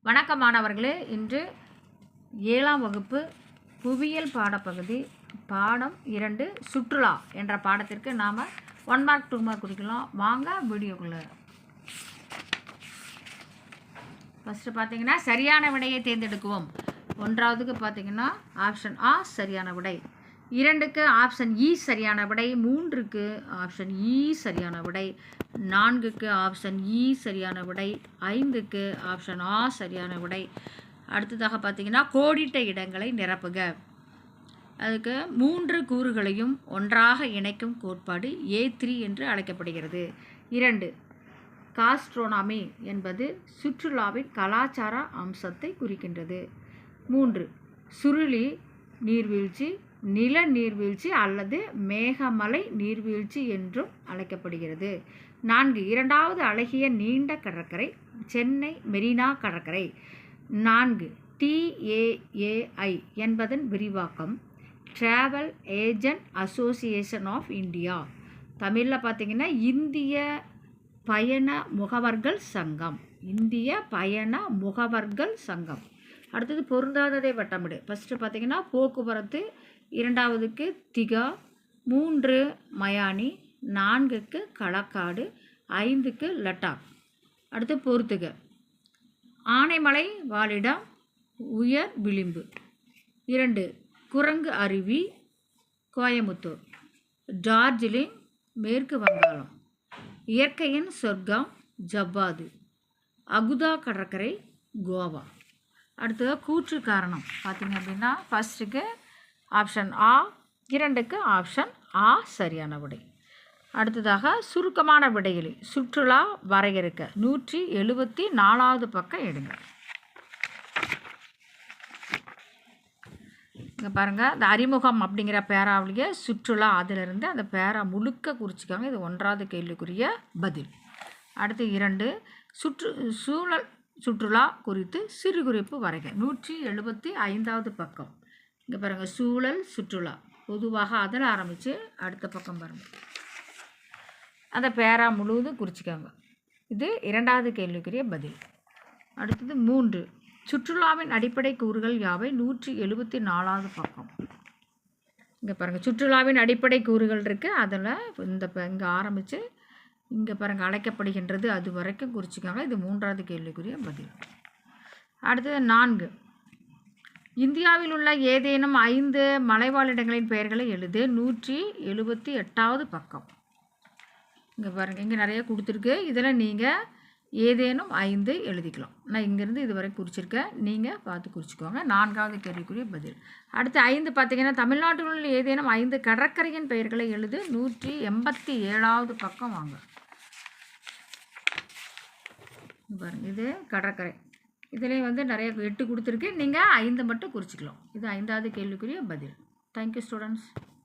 வணக்கம் மாணவர்களே. இன்று 7ஆம் வகுப்பு புவியியல் பாடப்பகுதி பாடம் 2 சுற்றுலா என்ற பாடத்திற்கு நாம் 1 மார்க் 2 மார்க் குறிக்கலாம். வாங்க வீடியோக்குள்ளே. ஃபஸ்ட்டு பார்த்தீங்கன்னா சரியான விடையை தேர்ந்தெடுக்குவோம். 1ஆவதுக்கு பார்த்தீங்கன்னா ஆப்ஷன் ஆ சரியான விடை, 2க்கு ஆப்ஷன் இ சரியான விடை, 3க்கு ஆப்ஷன் இ சரியான விடை, 4க்கு ஆப்ஷன் இ சரியான விடை, 5க்கு ஆப்ஷன் ஆ சரியான விடை. அடுத்ததாக பார்த்தீங்கன்னா கோடிட்ட இடங்களை நிரப்புக. அதுக்கு 3 கூறுகளையும் ஒன்றாக இணைக்கும் கோட்பாடு A3 என்று அழைக்கப்படுகிறது. 2 காஸ்ட்ரோனமி என்பது சுற்றுலாவின் கலாச்சார அம்சத்தை குறிக்கின்றது. 3 சுருளி நீர்வீழ்ச்சி, நில நீர்வீழ்ச்சி அல்லது மேகமலை நீர்வீழ்ச்சி என்றும் அழைக்கப்படுகிறது. 4 இரண்டாவது அழகிய நீண்ட கடற்கரை சென்னை மெரினா கடற்கரை. 4 TAAI என்பதன் விரிவாக்கம் travel agent association of India. தமிழில் பார்த்திங்கன்னா இந்திய பயண முகவர்கள் சங்கம். இந்திய பயண முகவர்கள் சங்கம். அடுத்தது பொருந்தாததை வட்டமிடு. ஃபஸ்ட்டு பார்த்திங்கன்னா போக்குவரத்து, 2க்கு திகா, 3 மயானி, 4க்கு களக்காடு, 5க்கு லடாக். அடுத்து பொறுத்துக. ஆனைமலை வாழிடம் உயர் விளிம்பு. 2 குரங்கு அருவி கோயமுத்தூர். டார்ஜிலிங் மேற்கு வங்காளம். இயற்கையின் சொர்க்கம் ஜவ்வாது. அகுதா கடற்கரை கோவா. அடுத்தது கூற்று காரணம் பார்த்திங்க அப்படின்னா ஃபஸ்ட்டுக்கு ஆப்ஷன் ஆ, 2க்கு ஆப்ஷன் ஆ சரியான விடை. அடுத்ததாக சுருக்கமான விடைகளில் சுற்றுலா வரையறுக்க 174வது பக்கம் எடுங்க. இங்கே பாருங்கள், இந்த அறிமுகம் அப்படிங்கிற பேராவிலேயே சுற்றுலா அதிலிருந்து அந்த பேரா முழுக்க குறிச்சிக்காங்க. இது 1வது கேள்விக்குரிய பதில். அடுத்து 2 சூழல் சுற்றுலா குறித்து சிறு குறிப்பு வரைக. 175வது பக்கம். இங்கே பாருங்கள், சூழல் சுற்றுலா பொதுவாக அதில் ஆரம்பித்து அடுத்த பக்கம் பாருங்கள், அந்த பேரா முழுவதும் குறிச்சிக்காங்க. இது 2வது கேள்விக்குரிய பதில். அடுத்தது 3 சுற்றுலாவின் அடிப்படை கூறுகள் யாவை. 174வது பக்கம். இங்கே பாருங்கள், சுற்றுலாவின் அடிப்படை கூறுகள் இருக்குது. அதில் இங்கே ஆரம்பித்து இங்கே பாருங்கள் அழைக்கப்படுகின்றது அது வரைக்கும் குறிச்சிக்காங்க. இது 3வது கேள்விக்குரிய பதில். அடுத்தது 4 இந்தியாவில் உள்ள ஏதேனும் 5 மலைவாழிடங்களின் பெயர்களை எழுது. 178வது பக்கம். இங்கே பாருங்கள், இங்கே நிறைய கொடுத்துருக்கு. இதில் நீங்கள் ஏதேனும் 5 எழுதிக்கலாம். நான் இங்கேருந்து இது வரை குறிச்சிருக்கேன், நீங்கள் பார்த்து குறிச்சிக்கோங்க. 4வது கேள்விக்குரிய பதில். அடுத்து 5 பார்த்திங்கன்னா தமிழ்நாட்டில் உள்ள ஏதேனும் 5 கடற்கரையின் பெயர்களை எழுது. 187வது பக்கம் வாங்க. பாருங்கள், இது கடற்கரை. இதிலே நிறைய 8 கொடுத்துருக்கு, நீங்கள் 5 மட்டும் குறிச்சிக்கலாம். இது 5வது கேள்விக்குரிய பதில். Thank you students.